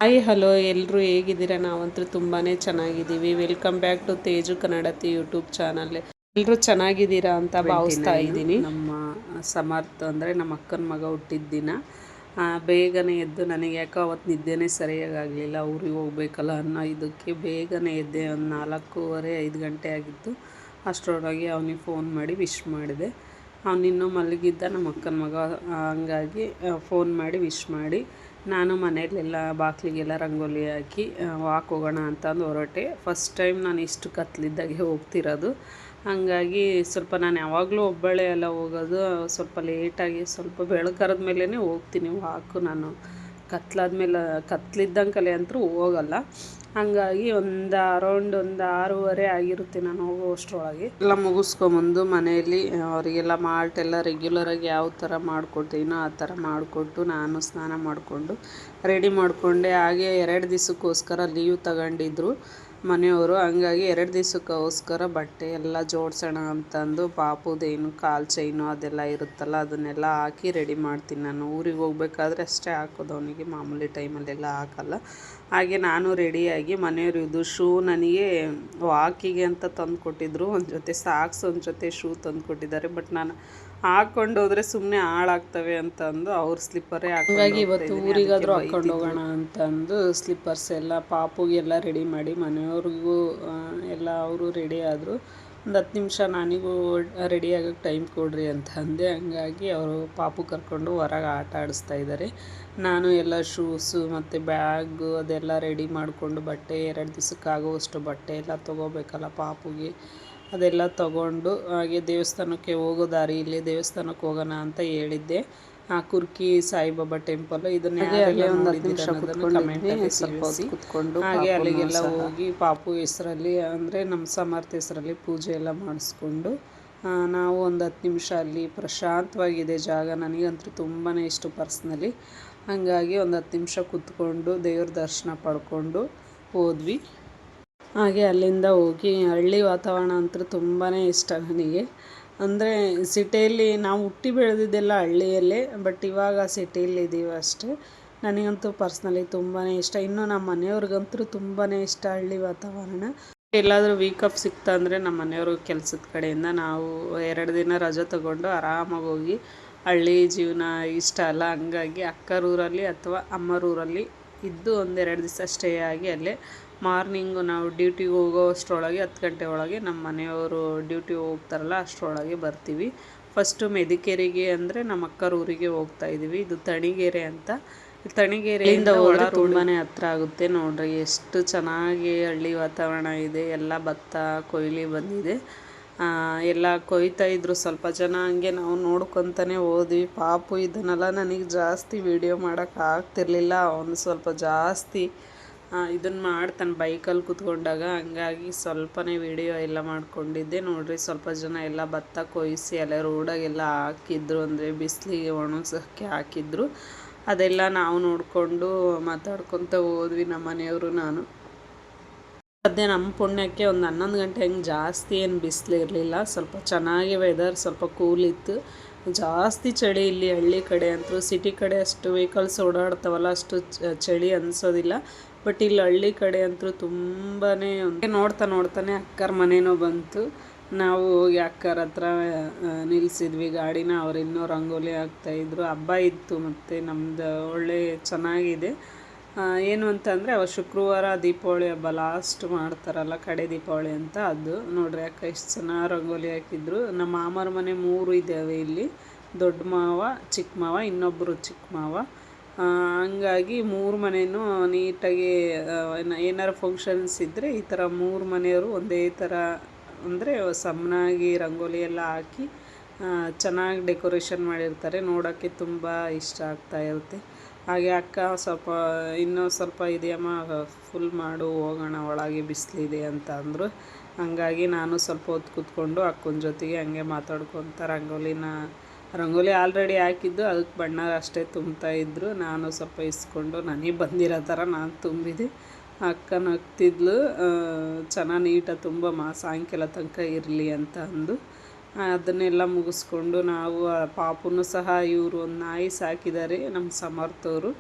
Hi hello ಎಲ್ಲರೂ ಹೇಗಿದ್ದೀರಾ? ನಾವಂತೂ ತುಂಬಾ ಚೆನ್ನಾಗಿದ್ದೀವಿ. Welcome back to Teju Kannadathi YouTube channel. ಎಲ್ಲರೂ ಚೆನ್ನಾಗಿದ್ದೀರಾ ಅಂತ ಭಾವಿಸ್ತಾ ಇದ್ದೀನಿ. ನಮ್ಮ ಸಮರ್ಥ ಅಂದರೆ ನಮ್ಮ ಅಕ್ಕನ ಮಗ ಹುಟ್ಟಿದ ದಿನ. ಬೇಗನೆ ಎದ್ದು ನನಗೆ ಯಾಕೋ ಅವತ್ತು ನಿದ್ದೆನೇ ಸರಿಯಾಗಲಿಲ್ಲ, ಊರಿಗೆ ಹೋಗ್ಬೇಕಲ್ಲ ಅನ್ನೋ ಇದಕ್ಕೆ ಬೇಗನೆ ಎದ್ದೆ. ಒಂದು 4:15 5 ಗಂಟೆ ಆಗಿತ್ತು. ಅಷ್ಟರೊಳಗೆ ಅವನಿಗೆ ಫೋನ್ ಮಾಡಿ ವಿಶ್ ಮಾಡಿದೆ. ಅವನಿನ್ನೂ ಮಲಗಿದ್ದ ನಮ್ಮ ಅಕ್ಕನ ಮಗ, ಹಂಗಾಗಿ ಫೋನ್ ಮಾಡಿ ವಿಶ್ ಮಾಡಿ ನಾನು ಮನೆಯಲ್ಲೆಲ್ಲ ಬಾಗಿಲಿಗೆಲ್ಲ ರಂಗೋಲಿ ಹಾಕಿ ವಾಕ್ ಹೋಗೋಣ ಅಂತಂದು ಹೊರಟೆ. ಫಸ್ಟ್ ಟೈಮ್ ನಾನು ಇಷ್ಟು ಕತ್ಲಿದ್ದಾಗೆ ಹೋಗ್ತಿರೋದು. ಹಾಗಾಗಿ ಸ್ವಲ್ಪ ನಾನು ಯಾವಾಗಲೂ ಒಬ್ಬಳೇ ಎಲ್ಲ ಹೋಗೋದು, ಸ್ವಲ್ಪ ಲೇಟಾಗಿ ಸ್ವಲ್ಪ ಬೆಳಕರದ ಮೇಲೇ ಹೋಗ್ತೀನಿ ವಾಕು. ನಾನು ಕತ್ಲಾದ್ಮೇಲೆ ಕತ್ಲಿದ್ದಂಕಲೆ ಅಂತೂ ಹೋಗಲ್ಲ. ಹಾಗಾಗಿ ಅರೌಂಡ್ ಒಂದು 6:30 ಆಗಿರುತ್ತೆ ನಾನು ಹೋಗುವಷ್ಟರೊಳಗೆ. ಎಲ್ಲ ಮುಗಿಸ್ಕೊಂಬಂದು ಮನೆಯಲ್ಲಿ ಅವರಿಗೆಲ್ಲ ಮಾಲ್ಟೆಲ್ಲ ರೆಗ್ಯುಲರಾಗಿ ಯಾವ ಥರ ಮಾಡಿಕೊಡ್ತೀನೋ ಆ ಥರ ಮಾಡಿಕೊಟ್ಟು ನಾನು ಸ್ನಾನ ಮಾಡಿಕೊಂಡು ರೆಡಿ ಮಾಡಿಕೊಂಡೆ. ಹಾಗೆ 2 ದಿವಸಕ್ಕೋಸ್ಕರ ಲೀವ್ ತಗೊಂಡಿದ್ರು ಮನೆಯವರು. ಹಂಗಾಗಿ 2 ದಿವಸಕ್ಕೋಸ್ಕರ ಬಟ್ಟೆ ಎಲ್ಲ ಜೋಡಿಸೋಣ ಅಂತಂದು ಪಾಪುದೇನು ಕಾಲು ಚೈನು ಅದೆಲ್ಲ ಇರುತ್ತಲ್ಲ ಅದನ್ನೆಲ್ಲ ಹಾಕಿ ರೆಡಿ ಮಾಡ್ತೀನಿ. ನಾನು ಊರಿಗೆ ಹೋಗ್ಬೇಕಾದ್ರೆ ಅಷ್ಟೇ ಹಾಕೋದು, ಅವನಿಗೆ ಮಾಮೂಲಿ ಟೈಮಲ್ಲೆಲ್ಲ ಹಾಕಲ್ಲ. ಹಾಗೆ ನಾನು ರೆಡಿಯಾಗಿ ಮನೆಯವರು ಇದು ಶೂ ನನಗೆ ವಾಕಿಗೆ ಅಂತ ತಂದು ಕೊಟ್ಟಿದ್ರು. ಒಂದು ಜೊತೆ ಸಾಕ್ಸ್, ಒಂದು ಜೊತೆ ಶೂ ತಂದು ಕೊಟ್ಟಿದ್ದಾರೆ. ಬಟ್ ನಾನು ಹಾಕ್ಕೊಂಡು ಹೋದರೆ ಸುಮ್ಮನೆ ಹಾಳಾಗ್ತವೆ ಅಂತಂದು ಅವ್ರ ಸ್ಲಿಪ್ಪರೇ ಹಾಗಾಗಿ ಇವತ್ತು ಊರಿಗಾದರೂ ಹಾಕ್ಕೊಂಡು ಹೋಗೋಣ ಅಂತಂದು ಸ್ಲಿಪ್ಪರ್ಸ್ ಎಲ್ಲ ಪಾಪುಗೆಲ್ಲ ರೆಡಿ ಮಾಡಿ ಮನೆಯವ್ರಿಗೂ ಎಲ್ಲ ಅವರು ರೆಡಿ ಆದರು. ಒಂದು 10 ನಿಮಿಷ ನನಗೂ ರೆಡಿ ಆಗೋಕ್ಕೆ ಟೈಮ್ ಕೊಡ್ರಿ ಅಂತ ಅಂದೆ. ಹಂಗಾಗಿ ಅವರು ಪಾಪು ಕರ್ಕೊಂಡು ಹೊರಗೆ ಆಟ ಆಡಿಸ್ತಾ ಇದ್ದಾರೆ. ನಾನು ಎಲ್ಲ ಶೂಸು ಮತ್ತು ಬ್ಯಾಗು ಅದೆಲ್ಲ ರೆಡಿ ಮಾಡಿಕೊಂಡು ಬಟ್ಟೆ 2 ದಿವಸಕ್ಕಾಗುವಷ್ಟು ಬಟ್ಟೆ ಎಲ್ಲ ತೊಗೋಬೇಕಲ್ಲ ಪಾಪುಗೆ, ಅದೆಲ್ಲ ತೊಗೊಂಡು ಹಾಗೆ ದೇವಸ್ಥಾನಕ್ಕೆ ಹೋಗೋ ದಾರಿಯಲ್ಲಿ ದೇವಸ್ಥಾನಕ್ಕೆ ಹೋಗೋಣ ಅಂತ ಹೇಳಿದ್ದೆ. ಕುರ್ಕಿ ಸಾಯಿಬಾಬಾ ಟೆಂಪಲ್, ಇದನ್ನ ಕುತ್ಕೊಂಡು ಹಾಗೆ ಅಲ್ಲಿಗೆಲ್ಲ ಹೋಗಿ ಪಾಪು ಹೆಸರಲ್ಲಿ ಅಂದರೆ ನಮ್ಮ ಸಮರ್ಥ ಹೆಸರಲ್ಲಿ ಪೂಜೆ ಎಲ್ಲ ಮಾಡಿಸ್ಕೊಂಡು ನಾವು ಒಂದು 10 ನಿಮಿಷ ಅಲ್ಲಿ ಪ್ರಶಾಂತವಾಗಿದೆ ಜಾಗ. ನನಗಂತೂ ತುಂಬಾ ಇಷ್ಟ ಪರ್ಸ್ನಲಿ. ಹಾಗಾಗಿ ಒಂದು 10 ನಿಮಿಷ ಕೂತ್ಕೊಂಡು ದೇವ್ರ ದರ್ಶನ ಪಡ್ಕೊಂಡು ಹೋದ್ವಿ. ಹಾಗೆ ಅಲ್ಲಿಂದ ಹೋಗಿ ಹಳ್ಳಿ ವಾತಾವರಣ ಅಂತೂ ತುಂಬಾ ಇಷ್ಟ ನನಗೆ. ಅಂದರೆ ಸಿಟಿಯಲ್ಲಿ ನಾವು ಹುಟ್ಟಿ ಬೆಳೆದಿದ್ದೆಲ್ಲ ಹಳ್ಳಿಯಲ್ಲೇ, ಬಟ್ ಇವಾಗ ಸಿಟಿಯಲ್ಲಿ ಇದ್ದೀವಿ ಅಷ್ಟೇ. ನನಗಂತೂ ಪರ್ಸ್ನಲಿ ತುಂಬಾ ಇಷ್ಟ. ಇನ್ನು ನಮ್ಮ ಮನೆಯವ್ರಿಗಂತೂ ತುಂಬಾ ಇಷ್ಟ ಹಳ್ಳಿ ವಾತಾವರಣ. ಎಲ್ಲಾದರೂ ವೀಕಪ್ ಸಿಕ್ತಾ ಅಂದರೆ ನಮ್ಮ ಮನೆಯವ್ರಿಗೆ ಕೆಲಸದ ಕಡೆಯಿಂದ ನಾವು 2 ದಿನ ರಜೆ ತಗೊಂಡು ಆರಾಮಾಗಿ ಹೋಗಿ, ಹಳ್ಳಿ ಜೀವನ ಇಷ್ಟ ಅಲ್ಲ. ಹಂಗಾಗಿ ಅಕ್ಕರೂರಲ್ಲಿ ಅಥವಾ ಅಮ್ಮರೂರಲ್ಲಿ ಇದ್ದು 1-2 ದಿವಸ ಸ್ಟೇ ಆಗಿ ಅಲ್ಲೇ ಮಾರ್ನಿಂಗು ನಾವು ಡ್ಯೂಟಿಗೆ ಹೋಗೋ ಅಷ್ಟರೊಳಗೆ 10 ಗಂಟೆ ಒಳಗೆ ನಮ್ಮ ಮನೆಯವರು ಡ್ಯೂಟಿಗೆ ಹೋಗ್ತಾರಲ್ಲ ಅಷ್ಟರೊಳಗೆ ಬರ್ತೀವಿ. ಫಸ್ಟು ಮೆದಿಕೇರಿಗೆ ಅಂದರೆ ನಮ್ಮ ಅಕ್ಕರ ಊರಿಗೆ ಹೋಗ್ತಾಯಿದ್ದೀವಿ. ಇದು ತಣಿಗೆರೆ ಅಂತ. ತಣಿಗೆರೆಯಿಂದ ಹೋದರೆ ತುಂಬಾ ಹತ್ರ ಆಗುತ್ತೆ. ನೋಡ್ರಿ ಎಷ್ಟು ಚೆನ್ನಾಗಿ ಹಳ್ಳಿ ವಾತಾವರಣ ಇದೆ. ಎಲ್ಲ ಭತ್ತ ಕೊಯ್ಲಿ ಬಂದಿದೆ, ಎಲ್ಲ ಕೊಯ್ತಾ ಇದ್ರು. ಸ್ವಲ್ಪ ಜನ ಹಂಗೆ ನಾವು ನೋಡ್ಕೊತಾನೆ ಹೋದ್ವಿ. ಪಾಪು ಇದನ್ನೆಲ್ಲ ನನಗೆ ಜಾಸ್ತಿ ವೀಡಿಯೋ ಮಾಡೋಕ್ಕೆ ಆಗ್ತಿರ್ಲಿಲ್ಲ. ಅವನು ಸ್ವಲ್ಪ ಜಾಸ್ತಿ ಇದನ್ನು ಮಾಡ್ತಾನೆ ಬೈಕಲ್ಲಿ ಕೂತ್ಕೊಂಡಾಗ. ಹಂಗಾಗಿ ಸ್ವಲ್ಪನೇ ವೀಡಿಯೋ ಎಲ್ಲ ಮಾಡ್ಕೊಂಡಿದ್ದೆ. ನೋಡ್ರಿ ಸ್ವಲ್ಪ ಜನ ಎಲ್ಲ ಭತ್ತ ಕೊಯ್ಸಿ ಅಲ್ಲೇ ರೋಡಾಗೆಲ್ಲ ಹಾಕಿದ್ರು, ಅಂದರೆ ಬಿಸಿಲಿಗೆ ಒಣಗ್ಸೋಕ್ಕೆ ಹಾಕಿದ್ರು. ಅದೆಲ್ಲ ನಾವು ನೋಡಿಕೊಂಡು ಮಾತಾಡ್ಕೊತ ಹೋದ್ವಿ ನಮ್ಮ ಮನೆಯವರು ನಾನು. ಅದೇ ನಮ್ಮ ಪುಣ್ಯಕ್ಕೆ ಒಂದು 11 ಗಂಟೆ ಹಂಗೆ ಜಾಸ್ತಿ ಏನು ಬಿಸಿಲಿರಲಿಲ್ಲ. ಸ್ವಲ್ಪ ಚೆನ್ನಾಗಿ ವೆದರ್ ಸ್ವಲ್ಪ ಕೂಲ್ ಇತ್ತು. ಜಾಸ್ತಿ ಚಳಿ ಇಲ್ಲಿ ಹಳ್ಳಿ ಕಡೆ ಅಂತೂ. ಸಿಟಿ ಕಡೆ ಅಷ್ಟು ವೆಹಿಕಲ್ಸ್ ಓಡಾಡ್ತಾವಲ್ಲ, ಅಷ್ಟು ಚಳಿ ಅನಿಸೋದಿಲ್ಲ. ಬಟ್ ಇಲ್ಲಿ ಹಳ್ಳಿ ಕಡೆ ಅಂತೂ ತುಂಬಾ ನೋಡ್ತಾನೆ ಅಕ್ಕರ ಮನೇನೂ ಬಂತು. ನಾವು ಹೋಗಿ ಅಕ್ಕರ ಹತ್ರ ನಿಲ್ಲಿಸಿದ್ವಿ ಗಾಡಿನ. ಅವ್ರು ಇನ್ನೂ ರಂಗೋಲಿ ಹಾಕ್ತಾಯಿದ್ರು. ಹಬ್ಬ ಇತ್ತು ಮತ್ತು ನಮ್ಮದು ಒಳ್ಳೆ ಚೆನ್ನಾಗಿದೆ. ಏನು ಅಂತಂದರೆ ಅವ ಶುಕ್ರವಾರ ದೀಪಾವಳಿ ಹಬ್ಬ ಲಾಸ್ಟ್ ಮಾಡ್ತಾರಲ್ಲ, ಕಡೆ ದೀಪಾವಳಿ ಅಂತ. ಅದು ನೋಡ್ರಿ ಅಕ್ಕ ಎಷ್ಟು ಚೆನ್ನಾಗಿ ರಂಗೋಲಿ ಹಾಕಿದ್ರು. ನಮ್ಮ ಮಾಮರ ಮನೆ 3 ಇದ್ದಾವೆ ಇಲ್ಲಿ, ದೊಡ್ಡ ಮಾವ, ಚಿಕ್ಕ ಮಾವ, ಇನ್ನೊಬ್ಬರು ಚಿಕ್ಕ ಮಾವ. ಹಂಗಾಗಿ 3 ಮನೆಯೂ ನೀಟಾಗಿ ಏನಾರು ಫಂಕ್ಷನ್ಸ್ ಇದ್ದರೆ ಈ ಥರ 3 ಮನೆಯವರು ಒಂದೇ ಥರ ಅಂದರೆ ಸಮನಾಗಿ ರಂಗೋಲಿ ಎಲ್ಲ ಹಾಕಿ ಚೆನ್ನಾಗಿ ಡೆಕೋರೇಷನ್ ಮಾಡಿರ್ತಾರೆ. ನೋಡೋಕ್ಕೆ ತುಂಬ ಇಷ್ಟ ಆಗ್ತಾ ಇರುತ್ತೆ. ಹಾಗೆ ಅಕ್ಕ ಸ್ವಲ್ಪ ಇನ್ನೂ ಸ್ವಲ್ಪ ಇದೆಯಮ್ಮ ಫುಲ್ ಮಾಡು ಹೋಗೋಣ ಒಳಗೆ ಬಿಸಿಲಿದೆ ಅಂತ ಅಂದರು. ಹಂಗಾಗಿ ನಾನು ಸ್ವಲ್ಪ ಹೊತ್ತು ಕೂತ್ಕೊಂಡು ಅಕ್ಕನ ಜೊತೆಗೆ ಹಂಗೆ ಮಾತಾಡ್ಕೊತ ರಂಗೋಲಿ ಆಲ್ರೆಡಿ ಹಾಕಿದ್ದು, ಅದಕ್ಕೆ ಬಣ್ಣ ಅಷ್ಟೇ ತುಂಬ್ತಾಯಿದ್ರು. ನಾನು ಸ್ವಲ್ಪ ಇಸ್ಕೊಂಡು ನನಗೆ ಬಂದಿರೋ ಥರ ನಾನು ತುಂಬಿದೆ. ಅಕ್ಕ ನಗ್ತಿದ್ಲು, ಚೆನ್ನಾಗಿ ನೀಟಾಗಿ ತುಂಬಮ್ಮ ಸಾಯಂಕಾಲ ತನಕ ಇರಲಿ ಅಂತ ಅಂದು. ಅದನ್ನೆಲ್ಲ ಮುಗಿಸ್ಕೊಂಡು ನಾವು ಪಾಪುನೂ ಸಹ ಇವರು ಒಂದು ನಾಯಿ ಸಾಕಿದ್ದಾರೆ ನಮ್ಮ ಸಮರ್ಥವರು.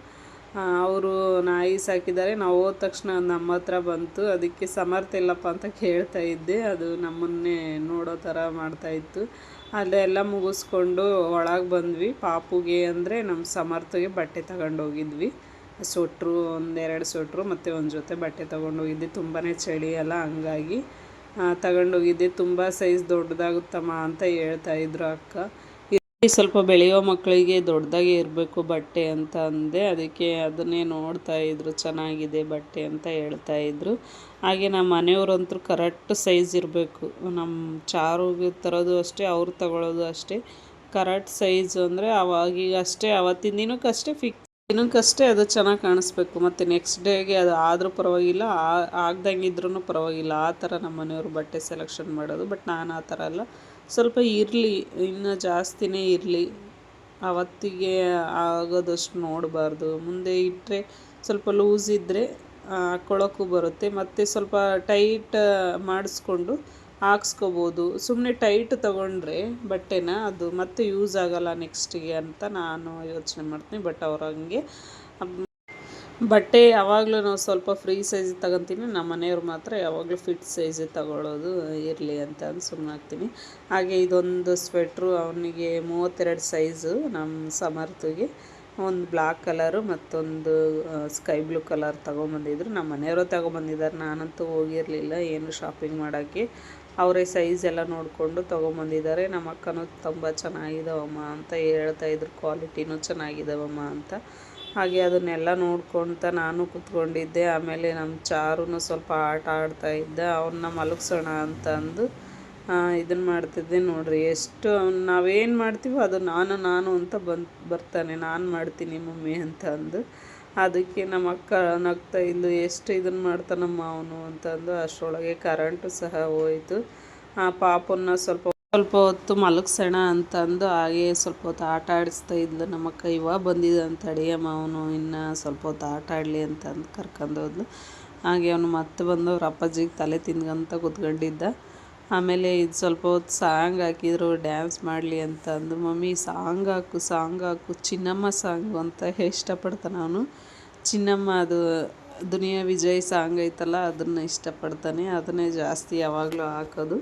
ಅವರು ನಾಯಿ ಸಾಕಿದ್ದಾರೆ. ನಾವು ಹೋದ ತಕ್ಷಣ ನಮ್ಮ ಹತ್ರ ಬಂತು. ಅದಕ್ಕೆ ಸಮರ್ಥ ಇಲ್ಲಪ್ಪ ಅಂತ ಕೇಳ್ತಾ ಇದ್ದೆ. ಅದು ನಮ್ಮನ್ನೇ ನೋಡೋ ಥರ ಮಾಡ್ತಾಯಿತ್ತು. ಅಲ್ಲೆಲ್ಲ ಮುಗಿಸ್ಕೊಂಡು ಒಳಗೆ ಬಂದ್ವಿ. ಪಾಪುಗೆ ಅಂದರೆ ನಮ್ಮ ಸಮರ್ಥಗೆ ಬಟ್ಟೆ ತಗೊಂಡೋಗಿದ್ವಿ. ಸ್ವೆಟ್ರು, ಒಂದೆರಡು ಸ್ವೆಟ್ರು ಮತ್ತು ಒಂದು ಜೊತೆ ಬಟ್ಟೆ ತೊಗೊಂಡೋಗಿದ್ದೆ. ತುಂಬಾ ಚಳಿ ಅಲ್ಲ, ಹಂಗಾಗಿ ತಗೊಂಡೋಗಿದ್ದೆ. ತುಂಬ ಸೈಜ್ ದೊಡ್ಡದಾಗುತ್ತಮ್ಮ ಅಂತ ಹೇಳ್ತಾಯಿದ್ರು ಅಕ್ಕ. ಸ್ವಲ್ಪ ಬೆಳೆಯೋ ಮಕ್ಕಳಿಗೆ ದೊಡ್ಡದಾಗೆ ಇರಬೇಕು ಬಟ್ಟೆ ಅಂತ ಅಂದೆ. ಅದಕ್ಕೆ ಅದನ್ನೇ ನೋಡ್ತಾಯಿದ್ರು, ಚೆನ್ನಾಗಿದೆ ಬಟ್ಟೆ ಅಂತ ಹೇಳ್ತಾಯಿದ್ರು. ಹಾಗೆ ನಮ್ಮ ಮನೆಯವ್ರಂತೂ ಕರೆಕ್ಟ್ ಸೈಜ್ ಇರಬೇಕು. ನಮ್ಮ ಚಾರುಗೆ ತರೋದು ಅಷ್ಟೇ, ಅವ್ರು ತಗೊಳ್ಳೋದು ಅಷ್ಟೇ. ಕರೆಕ್ಟ್ ಸೈಜು ಅಂದರೆ ಅವಾಗೀಗ ಅಷ್ಟೇ, ಅವತ್ತಿನ ದಿನಕ್ಕಷ್ಟೇ ದಿನಕ್ಕಷ್ಟೇ ಅದು ಚೆನ್ನಾಗಿ ಕಾಣಿಸ್ಬೇಕು. ಮತ್ತು ನೆಕ್ಸ್ಟ್ ಡೇಗೆ ಅದು ಆದರೂ ಪರವಾಗಿಲ್ಲ, ಆಗ್ದಂಗಿದ್ರೂ ಪರವಾಗಿಲ್ಲ. ಆ ಥರ ನಮ್ಮ ಮನೆಯವರು ಬಟ್ಟೆ ಸೆಲೆಕ್ಷನ್ ಮಾಡೋದು. ಬಟ್ ನಾನು ಆ ಥರ ಅಲ್ಲ, ಸ್ವಲ್ಪ ಇರಲಿ, ಇನ್ನೂ ಜಾಸ್ತಿನೇ ಇರಲಿ, ಅವತ್ತಿಗೆ ಆಗೋದಷ್ಟು ನೋಡಬಾರ್ದು. ಮುಂದೆ ಇಟ್ಟರೆ ಸ್ವಲ್ಪ ಲೂಸ್ ಇದ್ದರೆ ಹಾಕ್ಕೊಳ್ಳೋಕ್ಕೂ ಬರುತ್ತೆ. ಮತ್ತು ಸ್ವಲ್ಪ ಟೈಟ್ ಮಾಡಿಸ್ಕೊಂಡು ಹಾಕ್ಸ್ಕೊಬೋದು. ಸುಮ್ಮನೆ ಟೈಟ್ ತೊಗೊಂಡ್ರೆ ಬಟ್ಟೆನ ಅದು ಮತ್ತೆ ಯೂಸ್ ಆಗೋಲ್ಲ ನೆಕ್ಸ್ಟಿಗೆ ಅಂತ ನಾನು ಯೋಚನೆ ಮಾಡ್ತೀನಿ. ಬಟ್ ಅವ್ರು ಹಂಗೆ ಬಟ್ಟೆ ಯಾವಾಗಲೂ ನಾವು ಸ್ವಲ್ಪ ಫ್ರೀ ಸೈಜ್ ತಗೊತೀನಿ. ನಮ್ಮ ಮನೆಯವ್ರು ಮಾತ್ರ ಯಾವಾಗಲೂ ಫಿಟ್ ಸೈಜೇ ತಗೊಳ್ಳೋದು, ಇರಲಿ ಅಂತ ಅಂದು ಸುಮ್ಮನಾಗ್ತೀನಿ. ಹಾಗೆ ಇದೊಂದು ಸ್ವೆಟ್ರು ಅವನಿಗೆ 32 ಸೈಜು, ನಮ್ಮ ಸಮರ್ಥಿಗೆ ಒಂದು ಬ್ಲ್ಯಾಕ್ ಕಲರು ಮತ್ತೊಂದು ಸ್ಕೈ ಬ್ಲೂ ಕಲರ್ ತೊಗೊಂಬಂದಿದ್ರು. ನಮ್ಮ ಮನೆಯವರು ತೊಗೊಂಬಂದಿದ್ದಾರೆ, ನಾನಂತೂ ಹೋಗಿರಲಿಲ್ಲ ಏನು ಶಾಪಿಂಗ್ ಮಾಡೋಕ್ಕೆ. ಅವರೇ ಸೈಜ್ ಎಲ್ಲ ನೋಡಿಕೊಂಡು ತೊಗೊಂಬಂದಿದ್ದಾರೆ. ನಮ್ಮ ಅಕ್ಕನೂ ತುಂಬ ಚೆನ್ನಾಗಿದ್ದಾವಮ್ಮ ಅಂತ ಹೇಳ್ತಾಯಿದ್ರು, ಕ್ವಾಲಿಟಿನೂ ಚೆನ್ನಾಗಿದ್ದಾವಮ್ಮ ಅಂತ. ಹಾಗೆ ಅದನ್ನೆಲ್ಲ ನೋಡ್ಕೊತ ನಾನು ಕೂತ್ಕೊಂಡಿದ್ದೆ. ಆಮೇಲೆ ನಮ್ಮ ಚಾರುನು ಸ್ವಲ್ಪ ಆಟ ಆಡ್ತಾಯಿದ್ದ. ಅವನ್ನ ಮಲಗಿಸೋಣ ಅಂತ ಅಂದು ಇದನ್ನು ಮಾಡ್ತಿದ್ದೆ. ನೋಡಿರಿ ಎಷ್ಟು ನಾವೇನು ಮಾಡ್ತೀವೋ ಅದು ನಾನು ಅಂತ ಬರ್ತಾನೆ. ನಾನು ಮಾಡ್ತೀನಿ ಮಮ್ಮಿ ಅಂತ ಅಂದು. ಅದಕ್ಕೆ ನಮ್ಮ ಅಕ್ಕ ನಗ್ತಾ ಇದ್ಲು, ಎಷ್ಟು ಇದನ್ನು ಮಾಡ್ತಾನಮ್ಮ ಅವನು ಅಂತಂದು. ಅಷ್ಟರೊಳಗೆ ಕರೆಂಟು ಸಹ ಹೋಯಿತು. ಪಾಪನ್ನ ಸ್ವಲ್ಪ ಹೊತ್ತು ಮಲಗಿಸೋಣ ಅಂತಂದು ಹಾಗೆ ಸ್ವಲ್ಪ ಹೊತ್ತು ಆಟ ಆಡಿಸ್ತಾ ಇದ್ಲು ನಮ್ಮ ಅಕ್ಕ. ಇವಾಗ ಬಂದಿದ್ದ ಅಂತ ಅಡಿಯಮ್ಮ, ಅವನು ಇನ್ನು ಸ್ವಲ್ಪ ಹೊತ್ತು ಆಟ ಆಡಲಿ ಅಂತಂದು ಕರ್ಕೊಂಡೋದ್ಲು. ಹಾಗೆ ಅವನು ಮತ್ತೆ ಬಂದು ಅವ್ರ ಅಪ್ಪಾಜಿಗೆ ತಲೆ ತಿನ್ಕೊಂತ ಕೂತ್ಕೊಂಡಿದ್ದ. ಆಮೇಲೆ ಇದು ಸ್ವಲ್ಪ ಹೊತ್ತು ಸಾಂಗ್ ಹಾಕಿದ್ರು, ಡ್ಯಾನ್ಸ್ ಮಾಡಲಿ ಅಂತ ಅಂದು. ಮಮ್ಮಿ ಸಾಂಗ್ ಹಾಕು ಚಿನ್ನಮ್ಮ ಸಾಂಗು ಅಂತ ಇಷ್ಟಪಡ್ತಾನೆ ಅವನು. ಚಿನ್ನಮ್ಮ ಅದು ದುನಿಯಾ ವಿಜಯ್ ಸಾಂಗ್ ಐತಲ್ಲ, ಅದನ್ನು ಇಷ್ಟಪಡ್ತಾನೆ. ಅದನ್ನೇ ಜಾಸ್ತಿ ಯಾವಾಗಲೂ ಹಾಕೋದು.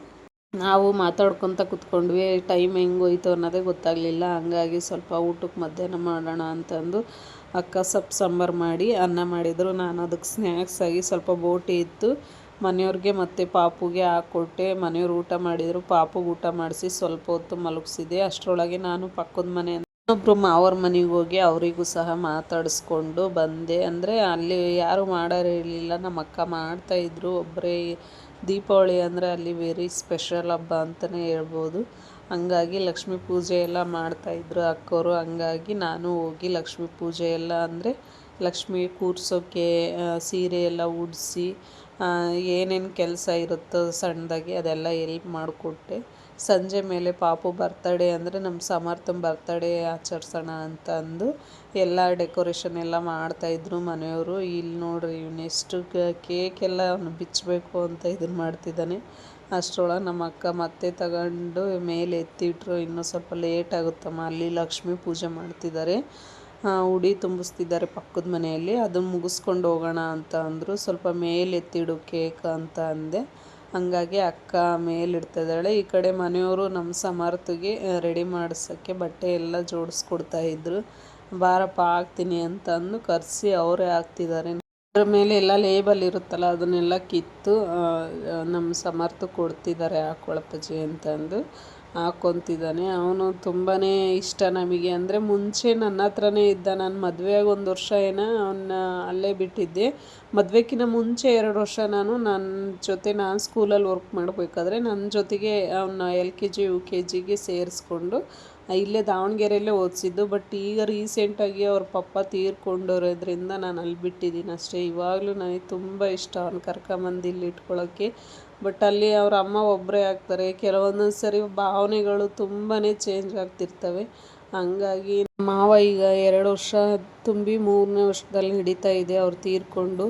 ನಾವು ಮಾತಾಡ್ಕೊತ ಕೂತ್ಕೊಂಡ್ವಿ. ಟೈಮ್ ಹೆಂಗೆ ಹೋಯ್ತು ಅನ್ನೋದೇ ಗೊತ್ತಾಗಲಿಲ್ಲ. ಹಂಗಾಗಿ ಸ್ವಲ್ಪ ಊಟಕ್ಕೆ ಮಧ್ಯಾಹ್ನ ಮಾಡೋಣ ಅಂತಂದು ಅಕ್ಕ ಸೊಪ್ಪು ಸಾಂಬಾರು ಮಾಡಿ ಅನ್ನ ಮಾಡಿದರು. ನಾನು ಅದಕ್ಕೆ ಸ್ನ್ಯಾಕ್ಸ್ ಆಗಿ ಸ್ವಲ್ಪ ಬೋಟಿ ಇತ್ತು, ಮನೆಯವ್ರಿಗೆ ಮತ್ತು ಪಾಪುಗೆ ಹಾಕ್ಕೊಟ್ಟೆ. ಮನೆಯವ್ರು ಊಟ ಮಾಡಿದರು, ಪಾಪುಗೆ ಊಟ ಮಾಡಿಸಿ ಸ್ವಲ್ಪ ಹೊತ್ತು ಮಲಗಿಸಿದೆ. ಅಷ್ಟರೊಳಗೆ ನಾನು ಪಕ್ಕದ ಮನೆ ಇನ್ನೊಬ್ಬರು ಮಾವರ ಮನೆಗೆ ಹೋಗಿ ಅವರಿಗೂ ಸಹ ಮಾತಾಡಿಸ್ಕೊಂಡು ಬಂದೆ. ಅಂದರೆ ಅಲ್ಲಿ ಯಾರು ಮಾಡೋರು ಇರಲಿಲ್ಲ, ನಮ್ಮ ಅಕ್ಕ ಮಾಡ್ತಾಯಿದ್ರು ಒಬ್ಬರೇ. ದೀಪಾವಳಿ ಅಂದರೆ ಅಲ್ಲಿ ವೆರಿ ಸ್ಪೆಷಲ್ ಹಬ್ಬ ಅಂತಲೇ ಹೇಳ್ಬೋದು. ಹಂಗಾಗಿ ಲಕ್ಷ್ಮೀ ಪೂಜೆ ಎಲ್ಲ ಮಾಡ್ತಾಯಿದ್ರು ಅಕ್ಕವರು. ಹಂಗಾಗಿ ನಾನು ಹೋಗಿ ಲಕ್ಷ್ಮೀ ಪೂಜೆ ಎಲ್ಲ ಅಂದರೆ ಲಕ್ಷ್ಮಿ ಕೂರ್ಸೋಕ್ಕೆ ಸೀರೆ ಎಲ್ಲ ಉಡಿಸಿ ಏನೇನು ಕೆಲಸ ಇರುತ್ತೋ ಸಣ್ಣದಾಗಿ ಅದೆಲ್ಲ ಎಲ್ಪ್ ಮಾಡಿಕೊಟ್ಟೆ. ಸಂಜೆ ಮೇಲೆ ಪಾಪು ಬರ್ತಡೇ ಅಂದರೆ ನಮ್ಮ ಸಮರ್ಥನ ಬರ್ತಡೇ ಆಚರಿಸೋಣ ಅಂತ ಅಂದು ಎಲ್ಲ ಡೆಕೋರೇಷನ್ ಎಲ್ಲ ಮಾಡ್ತಾಯಿದ್ರು ಮನೆಯವರು. ಇಲ್ಲಿ ನೋಡ್ರಿ ಇವನೆಷ್ಟು ಕೇಕೆಲ್ಲ ಅವನು ಬಿಚ್ಚಬೇಕು ಅಂತ ಇದನ್ನು ಮಾಡ್ತಿದ್ದಾನೆ. ಅಷ್ಟರೊಳಗೆ ನಮ್ಮ ಅಕ್ಕ ಮತ್ತೆ ತಗೊಂಡು ಮೇಲೆ ಎತ್ತಿಟ್ರು. ಇನ್ನೂ ಸ್ವಲ್ಪ ಲೇಟ್ ಆಗುತ್ತಮ್ಮ, ಅಲ್ಲಿ ಲಕ್ಷ್ಮೀ ಪೂಜೆ ಮಾಡ್ತಿದ್ದಾರೆ, ಉಡಿ ತುಂಬಿಸ್ತಿದ್ದಾರೆ ಪಕ್ಕದ ಮನೆಯಲ್ಲಿ. ಅದನ್ನು ಮುಗಿಸ್ಕೊಂಡು ಹೋಗೋಣ ಅಂತ ಅಂದರು. ಸ್ವಲ್ಪ ಮೇಲೆ ಎತ್ತಿಡು ಕೇಕ್ ಅಂತ ಅಂದೆ. ಹಂಗಾಗಿ ಅಕ್ಕ ಮೇಲಿಡ್ತಿದ್ದಾಳೆ. ಈ ಕಡೆ ಮನೆಯವರು ನಮ್ಮ ಸಮರ್ಥಿಗೆ ರೆಡಿ ಮಾಡಿಸೋಕ್ಕೆ ಬಟ್ಟೆ ಎಲ್ಲ ಜೋಡಿಸ್ಕೊಡ್ತಾಯಿದ್ರು. ಬಾರಪ್ಪ ಹಾಕ್ತೀನಿ ಅಂತಂದು ಕರೆಸಿ ಅವರೇ ಹಾಕ್ತಿದ್ದಾರೆ. ಅದ್ರ ಮೇಲೆ ಎಲ್ಲ ಲೇಬಲ್ ಇರುತ್ತಲ್ಲ ಅದನ್ನೆಲ್ಲ ಕಿತ್ತು ನಮ್ಮ ಸಮರ್ಥ ಕೊಡ್ತಿದ್ದಾರೆ, ಹಾಕ್ಕೊಳಪ್ಪಜ್ಜಿ ಅಂತಂದು ಹಾಕ್ಕೊತಿದ್ದಾನೆ. ಅವನು ತುಂಬಾ ಇಷ್ಟ ನಮಗೆ. ಅಂದರೆ ಮುಂಚೆ ನನ್ನ ಹತ್ರನೇ ಇದ್ದ. ನಾನು ಮದುವೆಯಾಗಿ 1 ವರ್ಷ ಅವನ್ನ ಅಲ್ಲೇ ಬಿಟ್ಟಿದ್ದೆ. ಮದುವೆಗಿಂತ ಮುಂಚೆ 2 ವರ್ಷ ನನ್ನ ಜೊತೆ ನಾನು ಸ್ಕೂಲಲ್ಲಿ ವರ್ಕ್ ಮಾಡಬೇಕಾದ್ರೆ ನನ್ನ ಜೊತೆಗೆ ಅವನ್ನ LKG UKGಗೆ ಸೇರಿಸ್ಕೊಂಡು ಇಲ್ಲೇ ದಾವಣಗೆರೆಯಲ್ಲೇ ಓದಿಸಿದ್ದು. ಬಟ್ ಈಗ ರೀಸೆಂಟಾಗಿ ಅವ್ರ ಪಪ್ಪ ತೀರ್ಕೊಂಡಿರೋದ್ರಿಂದ ನಾನು ಅಲ್ಲಿ ಬಿಟ್ಟಿದ್ದೀನಿ ಅಷ್ಟೇ. ಇವಾಗಲೂ ನನಗೆ ತುಂಬ ಇಷ್ಟ ಅವ್ನು ಕರ್ಕೊಂಬಂದು ಇಲ್ಲಿ ಇಟ್ಕೊಳ್ಳೋಕ್ಕೆ. ಬಟ್ ಅಲ್ಲಿ ಅವ್ರ ಅಮ್ಮ ಒಬ್ಬರೇ ಆಗ್ತಾರೆ. ಕೆಲವೊಂದೊಂದು ಸರಿ ಭಾವನೆಗಳು ತುಂಬಾ ಚೇಂಜ್ ಆಗ್ತಿರ್ತವೆ. ಹಂಗಾಗಿ ಮಾವ ಈಗ 2 ವರ್ಷ ತುಂಬಿ 3ನೇ ವರ್ಷದಲ್ಲಿ ಹಿಡಿತಾ ಇದೆ ಅವ್ರು ತೀರ್ಕೊಂಡು.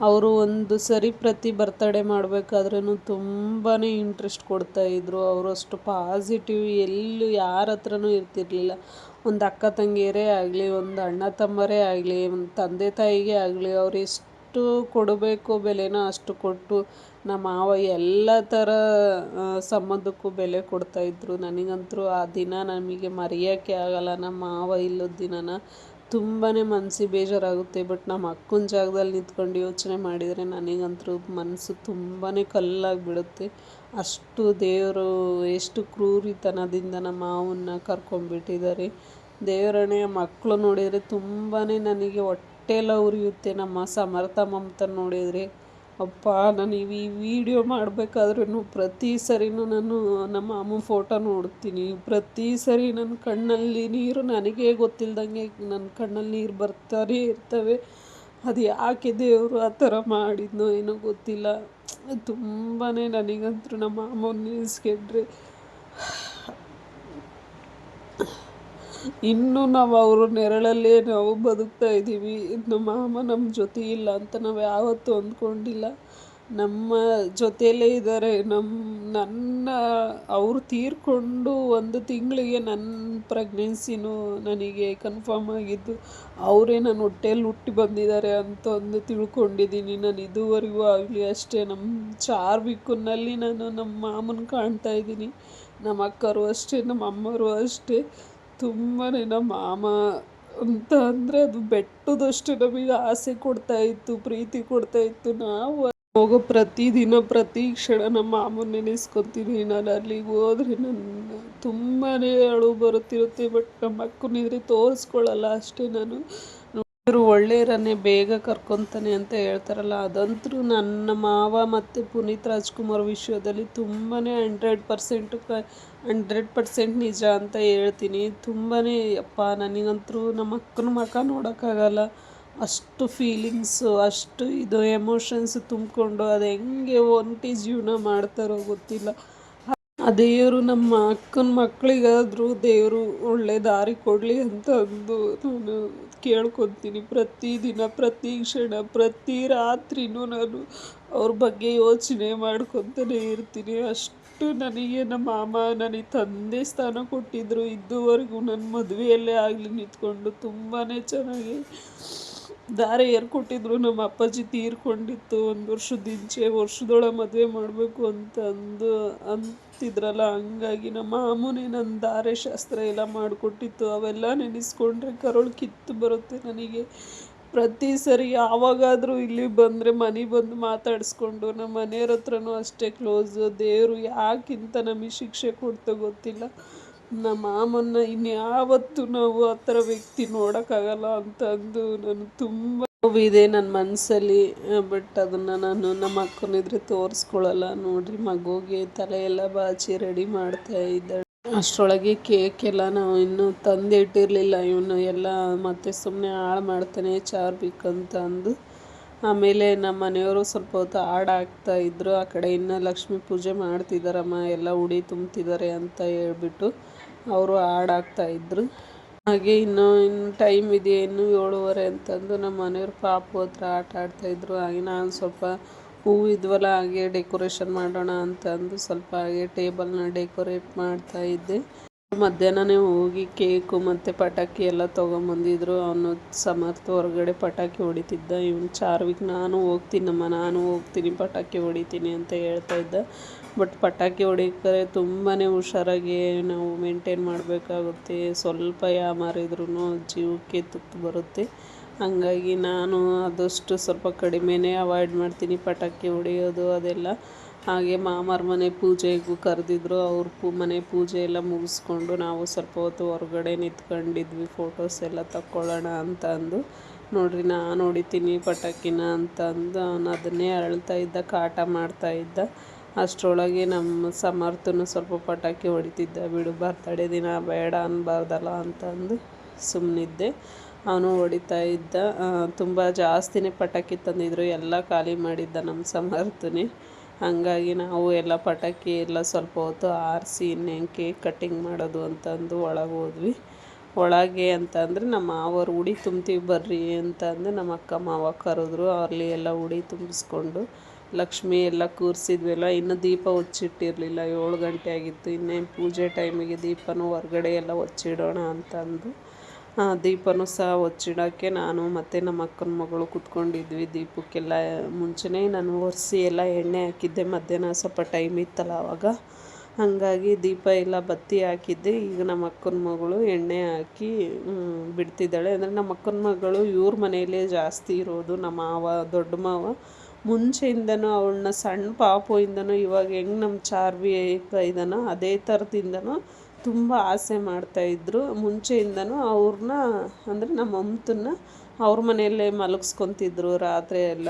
ಅವರು ಒಂದು ಸರಿ ಪ್ರತಿ ಬರ್ತಡೇ ಮಾಡಬೇಕಾದ್ರೂ ತುಂಬಾ ಇಂಟ್ರೆಸ್ಟ್ ಕೊಡ್ತಾಯಿದ್ರು. ಅವರು ಅಷ್ಟು ಪಾಸಿಟಿವ್, ಎಲ್ಲೂ ಯಾರ ಹತ್ರನೂ ಇರ್ತಿರ್ಲಿಲ್ಲ. ಒಂದು ಅಕ್ಕ ತಂಗಿಯರೇ ಆಗಲಿ, ಒಂದು ಅಣ್ಣ ತಮ್ಮರೇ ಆಗಲಿ, ಒಂದು ತಂದೆ ತಾಯಿಗೆ ಆಗಲಿ, ಅವ್ರು ಎಷ್ಟು ಕೊಡಬೇಕು ಬೆಲೆನ ಅಷ್ಟು ಕೊಟ್ಟು ನಮ್ಮ ಮಾವ ಎಲ್ಲ ಥರ ಸಂಬಂಧಕ್ಕೂ ಬೆಲೆ ಕೊಡ್ತಾಯಿದ್ರು. ನನಗಂತೂ ಆ ದಿನ ನಮಗೆ ಮರೆಯೋಕ್ಕೆ ಆಗಲ್ಲ. ನಮ್ಮ ಮಾವ ಇಲ್ಲದ ದಿನನ ತುಂಬಾ ಮನಸ್ಸಿಗೆ ಬೇಜಾರಾಗುತ್ತೆ. ಬಟ್ ನಮ್ಮ ಅಕ್ಕನ ಜಾಗದಲ್ಲಿ ನಿಂತ್ಕೊಂಡು ಯೋಚನೆ ಮಾಡಿದರೆ ನನಗಂತೂ ಮನಸ್ಸು ತುಂಬಾ ಕಲ್ಲಾಗಿಬಿಡುತ್ತೆ. ಅಷ್ಟು ದೇವರು ಎಷ್ಟು ಕ್ರೂರಿತನದಿಂದ ನಮ್ಮ ಮಾವನ್ನ ಕರ್ಕೊಂಡ್ಬಿಟ್ಟಿದ್ದಾರೆ. ದೇವರಣೆ ಮಕ್ಕಳು ನೋಡಿದರೆ ತುಂಬಾ ನನಗೆ ಹೊಟ್ಟೆಲ್ಲ ಉರಿಯುತ್ತೆ. ನಮ್ಮ ಸಮರ್ಥ ಮಮತನ ನೋಡಿದರೆ ಅಪ್ಪ, ನಾನು ಈ ವಿಡಿಯೋ ಮಾಡಬೇಕಾದ್ರೂ ಪ್ರತಿ ಸರಿನೂ ನಾನು ನಮ್ಮ ಅಮ್ಮ ಫೋಟೋ ನೋಡ್ತೀನಿ. ಪ್ರತಿ ಸರಿ ನನ್ನ ಕಣ್ಣಲ್ಲಿ ನೀರು ನನಗೇ ಗೊತ್ತಿಲ್ದಂಗೆ ನನ್ನ ಕಣ್ಣಲ್ಲಿ ನೀರು ಬರ್ತಾನೇ ಇರ್ತವೆ. ಅದು ಯಾಕೆ ದೇವರು ಆ ಥರ ಮಾಡಿದ್ನೋ ಏನೋ ಗೊತ್ತಿಲ್ಲ. ತುಂಬಾ ನನಗಂತೂ ನಮ್ಮ ಅಮ್ಮನ ನೆನೆಸ್ಕೊಂಡ್ರೆ ಇನ್ನೂ ನಾವು ಅವ್ರ ನೆರಳಲ್ಲೇ ನಾವು ಬದುಕ್ತಾ ಇದ್ದೀವಿ. ನಮ್ಮ ಮಾಮ ನಮ್ಮ ಜೊತೆ ಇಲ್ಲ ಅಂತ ನಾವು ಯಾವತ್ತೂ ಅಂದ್ಕೊಂಡಿಲ್ಲ. ನಮ್ಮ ಜೊತೆಯಲ್ಲೇ ಇದ್ದಾರೆ. ನನ್ನ ಅವರು ತೀರ್ಕೊಂಡು 1 ತಿಂಗಳಿಗೆ ನನ್ನ ಪ್ರೆಗ್ನೆನ್ಸಿನೂ ನನಗೆ ಕನ್ಫರ್ಮ್ ಆಗಿದ್ದು. ಅವರೇ ನನ್ನ ಹೊಟ್ಟೆಯಲ್ಲಿ ಹುಟ್ಟಿ ಬಂದಿದ್ದಾರೆ ಅಂತ ತಿಳ್ಕೊಂಡಿದ್ದೀನಿ ನಾನು ಇದುವರೆಗೂ ಆಗಲಿ. ಅಷ್ಟೇ ನಮ್ಮ ಚಾರ್ವಿಕ್ನಲ್ಲಿ ನಾನು ನಮ್ಮ ಮಾಮನ ಕಾಣ್ತಾ ಇದ್ದೀನಿ. ನಮ್ಮ ಅಕ್ಕರು ಅಷ್ಟೇ, ನಮ್ಮ ಅಮ್ಮರು ಅಷ್ಟೇ. ತುಂಬಾ ನಮ್ಮ ಮಾಮ ಅಂತ ಅಂದರೆ ಅದು ಬೆಟ್ಟದಷ್ಟು ನಮಗೆ ಆಸೆ ಕೊಡ್ತಾಯಿತ್ತು, ಪ್ರೀತಿ ಕೊಡ್ತಾಯಿತ್ತು. ನಾವು ಹೋಗೋ ಪ್ರತಿದಿನ ಪ್ರತಿ ಕ್ಷಣ ನಮ್ಮ ಮಾಮನ ನೆನೆಸ್ಕೊತೀನಿ. ನಾನು ಅಲ್ಲಿಗೆ ಹೋದರೆ ನನ್ನ ತುಂಬಾ ಅಳು ಬರುತ್ತಿರುತ್ತೆ. ಬಟ್ ನಮ್ಮ ಅಕ್ಕನಿದ್ರೆ ತೋರಿಸ್ಕೊಳ್ಳಲ್ಲ ಅಷ್ಟೇ. ನಾನು ಇವರು ಒಳ್ಳೆಯವರನ್ನೇ ಬೇಗ ಕರ್ಕೊತಾನೆ ಅಂತ ಹೇಳ್ತಾರಲ್ಲ, ಅದಂತೂ ನನ್ನ ಮಾವ ಮತ್ತು ಪುನೀತ್ ರಾಜ್ಕುಮಾರ್ ವಿಷಯದಲ್ಲಿ ತುಂಬಾ 100% ನಿಜ ಅಂತ ಹೇಳ್ತೀನಿ. ತುಂಬಾ ಅಪ್ಪ, ನನಗಂತೂ ನಮ್ಮ ಅಕ್ಕನ ಮುಖ ನೋಡೋಕ್ಕಾಗಲ್ಲ. ಅಷ್ಟು ಫೀಲಿಂಗ್ಸು, ಅಷ್ಟು ಇದು ಎಮೋಷನ್ಸ್ ತುಂಬಿಕೊಂಡು ಅದು ಹೆಂಗೆ ಒಂಟಿ ಜೀವನ ಮಾಡ್ತಾರೋ ಗೊತ್ತಿಲ್ಲ. ಆ ದೇವರು ನಮ್ಮ ಅಕ್ಕನ ಮಕ್ಕಳಿಗಾದರೂ ದೇವರು ಒಳ್ಳೆ ದಾರಿ ಕೊಡಲಿ ಅಂತ ಅಂದು ನಾನು ಕೇಳ್ಕೊತೀನಿ. ಪ್ರತಿದಿನ ಪ್ರತಿ ಕ್ಷಣ ಪ್ರತಿ ರಾತ್ರಿನೂ ನಾನು ಅವ್ರ ಬಗ್ಗೆ ಯೋಚನೆ ಮಾಡ್ಕೊತಾನೆ ಇರ್ತೀನಿ. ಅಷ್ಟು ನನಗೆ ನಮ್ಮ ಮಾಮ ನನಗೆ ತಂದೆ ಸ್ಥಾನ ಕೊಟ್ಟಿದ್ದರು. ಇದುವರೆಗೂ ನನ್ನ ಮದುವೆಯಲ್ಲೇ ಆಗಲಿ ನಿಂತ್ಕೊಂಡು ತುಂಬಾ ಚೆನ್ನಾಗಿ ದಾರಿ ಏರ್ಕೊಟ್ಟಿದ್ರು. ನಮ್ಮ ಅಪ್ಪಾಜಿ ತೀರ್ಕೊಂಡಿತ್ತು 1 ವರ್ಷದೊಳಗೆ ಮದುವೆ ಮಾಡಬೇಕು ಅಂತಿದ್ರಲ್ಲ, ಹಂಗಾಗಿ ನಮ್ಮ ಮಾಮೂನೇ ನನ್ನ ಧಾರೆ ಶಾಸ್ತ್ರ ಎಲ್ಲ ಮಾಡಿಕೊಟ್ಟಿತ್ತು. ಅವೆಲ್ಲ ನೆನೆಸ್ಕೊಂಡ್ರೆ ಕರುಳು ಕಿತ್ತು ಬರುತ್ತೆ ನನಗೆ. ಪ್ರತಿ ಸರಿ ಯಾವಾಗಾದರೂ ಇಲ್ಲಿ ಬಂದರೆ ಮನೆಗೆ ಬಂದು ಮಾತಾಡಿಸ್ಕೊಂಡು ನಮ್ಮ ಮನೆಯವ್ರ ಹತ್ರನೂ ಅಷ್ಟೇ ಕ್ಲೋಸು. ದೇವರು ಯಾಕಿಂತ ನಮಗೆ ಶಿಕ್ಷೆ ಕೊಡ್ತೋ ಗೊತ್ತಿಲ್ಲ. ನಮ್ಮ ಮಾಮನ್ನ ಇನ್ಯಾವತ್ತೂ ನಾವು ಆ ಥರ ವ್ಯಕ್ತಿ ನೋಡೋಕ್ಕಾಗಲ್ಲ ಅಂತ ಅಂದು ನಾನು ತುಂಬ ನೋವಿದೆ ನನ್ನ ಮನಸ್ಸಲ್ಲಿ. ಬಟ್ ಅದನ್ನು ನಾನು ನಮ್ಮ ಅಕ್ಕನಿದ್ರೆ ತೋರಿಸ್ಕೊಳ್ಳಲ್ಲ. ನೋಡ್ರಿ, ಮಗುಗೆ ತಲೆ ಎಲ್ಲ ಬಾಚಿ ರೆಡಿ ಮಾಡ್ತಾ ಇದ್ದಾಳೆ. ಅಷ್ಟರೊಳಗೆ ಕೇಕೆಲ್ಲ ನಾವು ಇನ್ನೂ ತಂದಿಟ್ಟಿರಲಿಲ್ಲ. ಇವನು ಎಲ್ಲ ಮತ್ತೆ ಸುಮ್ಮನೆ ಹಾಳು ಮಾಡ್ತಾನೆ ಚಾರ್ವಿಕ್ ಅಂತ ಅಂದು. ಆಮೇಲೆ ನಮ್ಮ ಮನೆಯವರು ಸ್ವಲ್ಪ ಹೊತ್ತು ಹಾಡು ಹಾಕ್ತಾಯಿದ್ರು. ಆ ಕಡೆ ಇನ್ನೂ ಲಕ್ಷ್ಮೀ ಪೂಜೆ ಮಾಡ್ತಿದ್ದಾರಮ್ಮ, ಎಲ್ಲ ಉಡಿ ತುಂಬ್ತಿದ್ದಾರೆ ಅಂತ ಹೇಳ್ಬಿಟ್ಟು ಅವರು ಹಾಡು ಹಾಕ್ತಾಯಿದ್ರು. ಹಾಗೆ ಇನ್ನು ಟೈಮ್ ಇದೆ, ಇನ್ನೂ 7:30 ಅಂತಂದು ನಮ್ಮ ಮನೆಯವ್ರು ಪಾಪು ಹತ್ರ ಆಟ ಆಡ್ತಾಯಿದ್ರು. ಹಾಗೆ ನಾನು ಸ್ವಲ್ಪ ಹೂವು ಇದ್ವಲ್ಲ, ಹಾಗೆ ಡೆಕೋರೇಷನ್ ಮಾಡೋಣ ಅಂತಂದು ಸ್ವಲ್ಪ ಹಾಗೆ ಟೇಬಲ್ನ ಡೆಕೋರೇಟ್ ಮಾಡ್ತಾಯಿದ್ದೆ. ಮಧ್ಯಾಹ್ನನೇ ಹೋಗಿ ಕೇಕು ಮತ್ತು ಪಟಾಕಿ ಎಲ್ಲ ತೊಗೊಂಬಂದಿದ್ರು. ಅವನು ಸಮರ್ಥ ಹೊರಗಡೆ ಪಟಾಕಿ ಹೊಡಿತಿದ್ದ. ಇವನು ಚಾರ್ವಿಕ್ ನಾನು ಹೋಗ್ತೀನಿ ಪಟಾಕಿ ಹೊಡಿತೀನಿ ಅಂತ ಹೇಳ್ತಾ ಇದ್ದ. ಬಟ್ ಪಟಾಕಿ ಹೊಡಿಬೇಕಾದ್ರೆ ತುಂಬಾ ಹುಷಾರಾಗಿ ನಾವು ಮೇಂಟೈನ್ ಮಾಡಬೇಕಾಗುತ್ತೆ. ಸ್ವಲ್ಪ ಯಾಮಾರಿದ್ರೂ ಜೀವಕ್ಕೆ ತುತ್ತು ಬರುತ್ತೆ. ಹಾಗಾಗಿ ನಾನು ಆದಷ್ಟು ಸ್ವಲ್ಪ ಕಡಿಮೆನೇ ಅವಾಯ್ಡ್ ಮಾಡ್ತೀನಿ ಪಟಾಕಿ ಹೊಡೆಯೋದು ಅದೆಲ್ಲ. ಹಾಗೆ ಮಾಮಾರ ಮನೆ ಪೂಜೆಗೂ ಕರೆದಿದ್ರು. ಅವ್ರ ಮನೆ ಪೂಜೆ ಎಲ್ಲ ಮುಗಿಸ್ಕೊಂಡು ನಾವು ಸ್ವಲ್ಪ ಹೊತ್ತು ಹೊರಗಡೆ ನಿಂತ್ಕೊಂಡಿದ್ವಿ, ಫೋಟೋಸ್ ಎಲ್ಲ ತಕ್ಕೊಳ್ಳೋಣ ಅಂತ ಅಂದು. ನೋಡಿರಿ, ನಾನು ಹೊಡಿತೀನಿ ಪಟಾಕಿನ ಅಂತ ಅಂದು ಅವನು ಅದನ್ನೇ ಅಳ್ತಾ ಇದ್ದ, ಕಾಟ ಮಾಡ್ತಾಯಿದ್ದ. ಅಷ್ಟರೊಳಗೆ ನಮ್ಮ ಸಮರ್ಥನು ಸ್ವಲ್ಪ ಪಟಾಕಿ ಹೊಡಿತಿದ್ದ. ಬಿಡು, ಬರ್ತಡೇ ದಿನ ಬೇಡ ಅನ್ನಬಾರ್ದಲ್ಲ ಅಂತಂದು ಸುಮ್ಮನಿದ್ದೆ. ಅವನು ಹೊಡಿತಾ ಇದ್ದ. ತುಂಬ ಜಾಸ್ತಿನೇ ಪಟಾಕಿ ತಂದಿದ್ರು, ಎಲ್ಲ ಖಾಲಿ ಮಾಡಿದ್ದ ನಮ್ಮ ಸಮರ್ಥನೇ. ಹಾಗಾಗಿ ನಾವು ಎಲ್ಲ ಪಟಾಕಿ ಎಲ್ಲ ಸ್ವಲ್ಪ ಹೊತ್ತು ಆರಿಸಿ ಇನ್ನೇನು ಕೇಕ್ ಕಟ್ಟಿಂಗ್ ಮಾಡೋದು ಅಂತಂದು ಒಳಗೆ ಹೋದ್ವಿ. ಒಳಗೆ ಅಂತಂದರೆ ನಮ್ಮ ಮಾವರು ಉಡಿ ತುಂಬ್ತೀವಿ ಬರ್ರಿ ಅಂತಂದು ನಮ್ಮ ಅಕ್ಕ ಮಾವ ಕರೆದ್ರು. ಅಲ್ಲಿ ಎಲ್ಲ ಉಡಿ ತುಂಬಿಸ್ಕೊಂಡು ಲಕ್ಷ್ಮಿ ಎಲ್ಲ ಕೂರಿಸಿದ್ವಲ್ಲ, ಇನ್ನು ದೀಪ ಹೊಚ್ಚಿಟ್ಟಿರಲಿಲ್ಲ, 7 ಗಂಟೆ ಆಗಿತ್ತು. ಇನ್ನೇನು ಪೂಜೆ ಟೈಮಿಗೆ ದೀಪನೂ ಹೊರಗಡೆ ಎಲ್ಲ ಹೊಚ್ಚಿಡೋಣ ಅಂತ ಅಂದು ದೀಪನೂ ಸಹ ಹೊಚ್ಚಿಡೋಕ್ಕೆ ನಾನು ಮತ್ತು ನಮ್ಮ ಅಕ್ಕನ ಮಗಳು ಕೂತ್ಕೊಂಡಿದ್ವಿ. ದೀಪಕ್ಕೆಲ್ಲ ಮುಂಚೆನೇ ನಾನು ಒರೆಸಿ ಎಲ್ಲ ಎಣ್ಣೆ ಹಾಕಿದ್ದೆ, ಮಧ್ಯಾಹ್ನ ಸ್ವಲ್ಪ ಟೈಮ್ ಇತ್ತಲ್ಲ ಆವಾಗ, ಹಾಗಾಗಿ ದೀಪ ಎಲ್ಲ ಬತ್ತಿ ಹಾಕಿದ್ದೆ. ಈಗ ನಮ್ಮ ಅಕ್ಕನ ಮಗಳು ಎಣ್ಣೆ ಹಾಕಿ ಬಿಡ್ತಿದ್ದಾಳೆ. ಅಂದರೆ ನಮ್ಮ ಅಕ್ಕನ ಮಗಳು ಇವ್ರ ಮನೆಯಲ್ಲೇ ಜಾಸ್ತಿ ಇರೋದು. ನಮ್ಮ ಮಾವ, ದೊಡ್ಡ ಮಾವ ಮುಂಚೆಯಿಂದನೂ ಅವಳನ್ನ ಸಣ್ಣ ಪಾಪುಯಿಂದನೂ ಇವಾಗ ಹೆಂಗೆ ನಮ್ಮ ಚಾರ್ವಿ ಇದ್ದಾನೋ ಅದೇ ಥರದಿಂದನೂ ತುಂಬ ಆಸೆ ಮಾಡ್ತಾಯಿದ್ರು. ಮುಂಚೆಯಿಂದನೂ ಅವ್ರನ್ನ, ಅಂದರೆ ನಮ್ಮ ಮಮತನ್ನ ಅವ್ರ ಮನೆಯಲ್ಲೇ ಮಲಗಿಸ್ಕೊತಿದ್ರು ರಾತ್ರಿ ಎಲ್ಲ.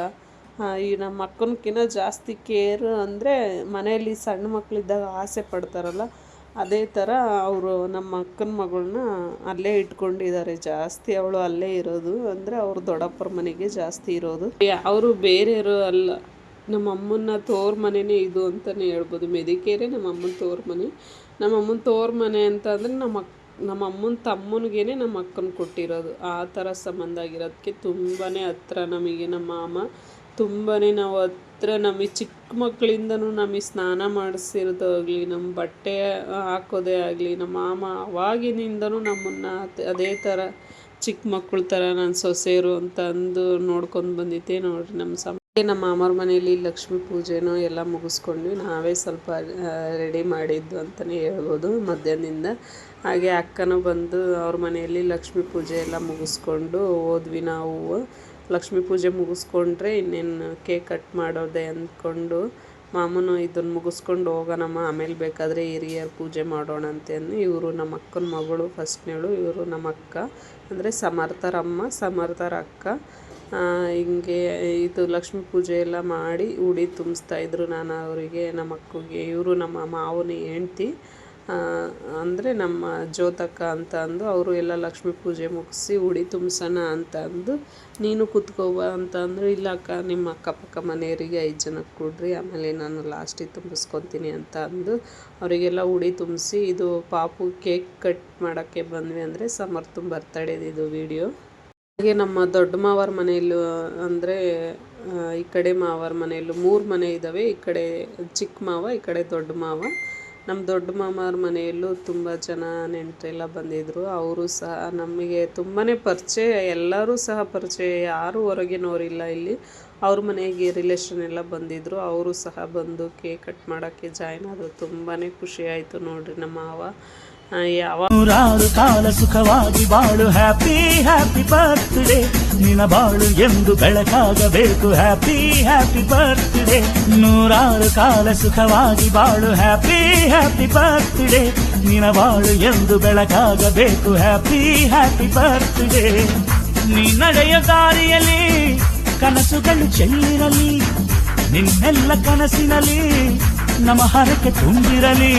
ಈ ನಮ್ಮ ಅಕ್ಕನಕ್ಕಿಂತ ಜಾಸ್ತಿ ಕೇರ್, ಅಂದರೆ ಮನೆಯಲ್ಲಿ ಸಣ್ಣ ಮಕ್ಕಳಿದ್ದಾಗ ಆಸೆ ಪಡ್ತಾರಲ್ಲ ಅದೇ ಥರ ಅವರು ನಮ್ಮ ಅಕ್ಕನ ಮಗಳನ್ನ ಅಲ್ಲೇ ಇಟ್ಕೊಂಡಿದ್ದಾರೆ ಜಾಸ್ತಿ. ಅವಳು ಅಲ್ಲೇ ಇರೋದು, ಅಂದರೆ ಅವ್ರ ದೊಡ್ಡಪ್ಪರ ಮನೆಗೆ ಜಾಸ್ತಿ ಇರೋದು. ಅವರು ಬೇರೆಯವರು ಅಲ್ಲ, ನಮ್ಮ ಅಮ್ಮನ ತೋರ ಮನೆಯೇ ಇದು ಅಂತಲೇ ಹೇಳ್ಬೋದು. ಮೆದಿಕೇರೆ ನಮ್ಮ ಅಮ್ಮನ ತೋರ ಮನೆ. ನಮ್ಮ ಅಮ್ಮನ ತೋರ ಮನೆ ಅಂತ ಅಂದರೆ ನಮ್ಮ ಅಮ್ಮನ ತಮ್ಮನಿಗೇ ನಮ್ಮ ಅಕ್ಕನ ಕೊಟ್ಟಿರೋದು. ಆ ಥರ ಸಂಬಂಧ ಆಗಿರೋದಕ್ಕೆ ತುಂಬಾ ಹತ್ರ ನಮಗೆ. ನಮ್ಮ ಮಾಮ ತುಂಬಾ ನಾವು ಹತ್ರ, ನಮಗೆ ಚಿಕ್ಕ ಮಕ್ಕಳಿಂದನೂ ನಮಗೆ ಸ್ನಾನ ಮಾಡಿಸಿರೋದಾಗಲಿ, ನಮ್ಮ ಬಟ್ಟೆ ಹಾಕೋದೇ ಆಗಲಿ, ನಮ್ಮ ಮಾಮ ಅವಾಗಿನಿಂದನೂ ನಮ್ಮನ್ನು ಅದೇ ಥರ ಚಿಕ್ಕ ಮಕ್ಕಳ ಥರ ನಾನು ಸೊಸೆಯರು ಅಂತ ಅಂದು ನೋಡ್ಕೊಂಡು ಬಂದಿದ್ದೆ. ನೋಡಿರಿ ನಮ್ಮ ಮಾಮರ ಮನೆಯಲ್ಲಿ ಲಕ್ಷ್ಮೀ ಪೂಜೆನೂ ಎಲ್ಲ ಮುಗಿಸ್ಕೊಂಡ್ವಿ. ನಾವೇ ಸ್ವಲ್ಪ ರೆಡಿ ಮಾಡಿದ್ದು ಅಂತಲೇ ಹೇಳ್ಬೋದು ಮಧ್ಯಾಹ್ನದಿಂದ. ಹಾಗೆ ಅಕ್ಕನೂ ಬಂದು ಅವ್ರ ಮನೆಯಲ್ಲಿ ಲಕ್ಷ್ಮೀ ಪೂಜೆ ಎಲ್ಲ ಮುಗಿಸ್ಕೊಂಡು ಹೋದ್ವಿ ನಾವು. ಲಕ್ಷ್ಮೀ ಪೂಜೆ ಮುಗಿಸ್ಕೊಂಡ್ರೆ ಇನ್ನೇನು ಕೇಕ್ ಕಟ್ ಮಾಡೋದೆ ಅಂದ್ಕೊಂಡು, ಮಾಮೂನು ಇದನ್ನು ಮುಗಿಸ್ಕೊಂಡು ಹೋಗೋಣಮ್ಮ, ಆಮೇಲೆ ಬೇಕಾದರೆ ಹಿರಿಯರು ಪೂಜೆ ಮಾಡೋಣ ಅಂತಂದು. ಇವರು ನಮ್ಮ ಅಕ್ಕನ ಮಗಳು ಫಸ್ಟ್ನೇಳು, ಇವರು ನಮ್ಮ ಅಕ್ಕ, ಅಂದರೆ ಸಮರ್ಥರಮ್ಮ, ಸಮರ್ಥರ ಅಕ್ಕ. ಹಿಂಗೆ ಇದು ಲಕ್ಷ್ಮೀ ಪೂಜೆ ಎಲ್ಲ ಮಾಡಿ ಉಡಿ ತುಂಬಿಸ್ತಾಯಿದ್ರು ನಾನು ಅವರಿಗೆ, ನಮ್ಮ ಅಕ್ಕಗೆ. ಇವರು ನಮ್ಮ ಮಾವನ ಹೆಂಡ್ತಿ, ಅಂದರೆ ನಮ್ಮ ಜ್ಯೋತಕ್ಕ ಅಂತ ಅಂದು ಅವರು ಎಲ್ಲ ಲಕ್ಷ್ಮೀ ಪೂಜೆ ಮುಗಿಸಿ ಉಡಿ ತುಂಬಿಸೋಣ ಅಂತ ಅಂದು, ನೀನು ಕೂತ್ಕೋಬ ಅಂತ ಅಂದರು. ಇಲ್ಲ ಅಕ್ಕ, ನಿಮ್ಮ ಅಕ್ಕಪಕ್ಕ ಮನೆಯವರಿಗೆ 5 ಜನಕ್ಕೆ ಕೊಡ್ರಿ, ಆಮೇಲೆ ನಾನು ಲಾಸ್ಟಿಗೆ ತುಂಬಿಸ್ಕೊತೀನಿ ಅಂತ ಅಂದು ಅವರಿಗೆಲ್ಲ ಉಡಿ ತುಂಬಿಸಿ, ಇದು ಪಾಪು ಕೇಕ್ ಕಟ್ ಮಾಡೋಕ್ಕೆ ಬಂದ್ವಿ. ಅಂದರೆ ಸಮರ್ಥನ ಬರ್ತಡೇದು ಇದು ವಿಡಿಯೋ. ಹಾಗೆ ನಮ್ಮ ದೊಡ್ಡ ಮಾವರ ಮನೆಯಲ್ಲೂ, ಅಂದರೆ ಈ ಕಡೆ ಮಾವರ ಮನೆಯಲ್ಲೂ 3 ಮನೆ ಇದ್ದಾವೆ. ಈ ಕಡೆ ಚಿಕ್ಕ ಮಾವ, ಈ ಕಡೆ ದೊಡ್ಡ ಮಾವ. ನಮ್ಮ ದೊಡ್ಡ ಮಾಮರ ಮನೆಯಲ್ಲೂ ತುಂಬ ಜನ ನೆಂಟರೆಲ್ಲ ಬಂದಿದ್ದರು. ಅವರು ಸಹ ನಮಗೆ ತುಂಬಾ ಪರಿಚಯ, ಎಲ್ಲರೂ ಸಹ ಪರಿಚಯ, ಯಾರೂ ಹೊರಗಿನವರಿಲ್ಲ ಇಲ್ಲಿ. ಅವ್ರ ಮನೆಗೆ ರಿಲೇಷನ್ ಎಲ್ಲ ಬಂದಿದ್ದರು, ಅವರು ಸಹ ಬಂದು ಕೇಕ್ ಕಟ್ ಮಾಡೋಕ್ಕೆ ಜಾಯ್ನ್ ಆದರು. ತುಂಬಾ ಖುಷಿ ಆಯಿತು ನೋಡ್ರಿ. ನಮ್ಮ ಮಾವ ನೂರಾರು ಕಾಲ ಸುಖವಾಗಿ ಬಾಳು, ಹ್ಯಾಪಿ ಹ್ಯಾಪಿ ಬರ್ತ್ಡೇ, ನಿನ್ನ ಬಾಳು ಎಂದು ಬೆಳಕಾಗಬೇಕು, ಹ್ಯಾಪಿ ಹ್ಯಾಪಿ ಬರ್ತ್ಡೇ. ನೂರಾರು ಕಾಲ ಸುಖವಾಗಿ ಬಾಳು, ಹ್ಯಾಪಿ ಹ್ಯಾಪಿ ಬರ್ತ್ಡೇ, ನಿನ್ನ ಬಾಳು ಎಂದು ಬೆಳಕಾಗಬೇಕು, ಹ್ಯಾಪಿ ಹ್ಯಾಪಿ ಬರ್ತ್ಡೇ. ನೀ ನಡೆಯ ದಾರಿಯಲ್ಲಿ ಕನಸುಗಳು ಚೆಲ್ಲಿರಲಿ, ನಿನ್ನೆಲ್ಲ ಕನಸಿನಲ್ಲಿ ನಮ್ಮ ಹರಕೆ ತುಂಬಿರಲಿ.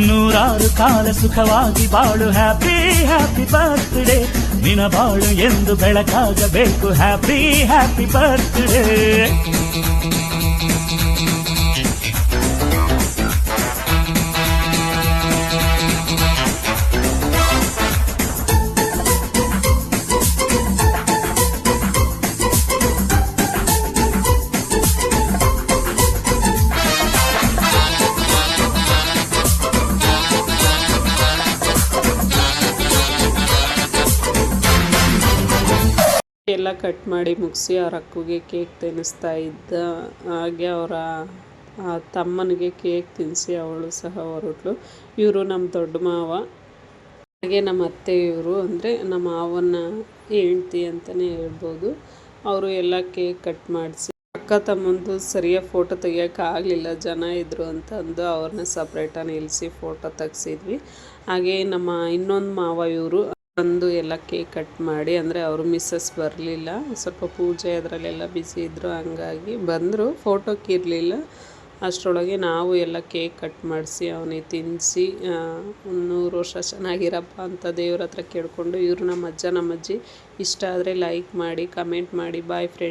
ನೂರಾರು ಕಾಲ ಸುಖವಾಗಿ ಬಾಳು, ಹ್ಯಾಪಿ ಹ್ಯಾಪಿ ಬರ್ತ್ಡೇ, ನಿನ್ನ ಬಾಳು ಎಂದು ಬೆಳಕಾಗಬೇಕು, ಹ್ಯಾಪಿ ಹ್ಯಾಪಿ ಬರ್ತ್ಡೇ. ಎಲ್ಲ ಕಟ್ ಮಾಡಿ ಮುಗಿಸಿ ಅವ್ರ ಅಕ್ಕಗೆ ಕೇಕ್ ತಿನ್ನಿಸ್ತಾ ಇದ್ದ. ಹಾಗೆ ಅವರ ತಮ್ಮನಿಗೆ ಕೇಕ್ ತಿನ್ನಿಸಿ ಅವಳು ಸಹ ಹೊರಟ್ಲು. ಇವರು ನಮ್ಮ ದೊಡ್ಡ ಮಾವ, ಹಾಗೆ ನಮ್ಮ ಅತ್ತೆ. ಇವರು ಅಂದರೆ ನಮ್ಮ ಮಾವನ ಹೆಂಡ್ತಿ ಅಂತಲೇ ಹೇಳ್ಬೋದು. ಅವರು ಎಲ್ಲ ಕೇಕ್ ಕಟ್ ಮಾಡಿಸಿ, ಅಕ್ಕ ತಮ್ಮಂದು ಸರಿಯಾಗಿ ಫೋಟೋ ತೆಗಿಯೋಕ್ಕಾಗಲಿಲ್ಲ, ಜನ ಇದ್ದರು ಅಂತ ಅಂದು ಅವ್ರನ್ನ ಸಪ್ರೇಟಾಗಿ ನಿಲ್ಲಿಸಿ ಫೋಟೋ ತೆಗ್ಸಿದ್ವಿ. ಹಾಗೆ ನಮ್ಮ ಇನ್ನೊಂದು ಮಾವ ಇವರು ಬಂದು ಎಲ್ಲ ಕೇಕ್ ಕಟ್ ಮಾಡಿ, ಅಂದರೆ ಅವರು ಮಿಸ್ಸಸ್ ಬರಲಿಲ್ಲ, ಸ್ವಲ್ಪ ಪೂಜೆ ಅದರಲ್ಲೆಲ್ಲ ಬ್ಯುಸಿ ಇದ್ದರು, ಹಂಗಾಗಿ ಬಂದರು, ಫೋಟೋಕ್ಕೆ ಇರಲಿಲ್ಲ. ಅಷ್ಟರೊಳಗೆ ನಾವು ಎಲ್ಲ ಕೇಕ್ ಕಟ್ ಮಾಡಿಸಿ ಅವನಿಗೆ ತಿನ್ನಿಸಿ 100 ವರ್ಷ ಚೆನ್ನಾಗಿರಪ್ಪ ಅಂತ ದೇವ್ರ ಹತ್ರ ಕೇಳಿಕೊಂಡು, ಇವರು ನಮ್ಮ ಅಜ್ಜ ನಮ್ಮ ಅಜ್ಜಿ. ಇಷ್ಟ ಆದರೆ ಲೈಕ್ ಮಾಡಿ, ಕಮೆಂಟ್ ಮಾಡಿ. Boy friend.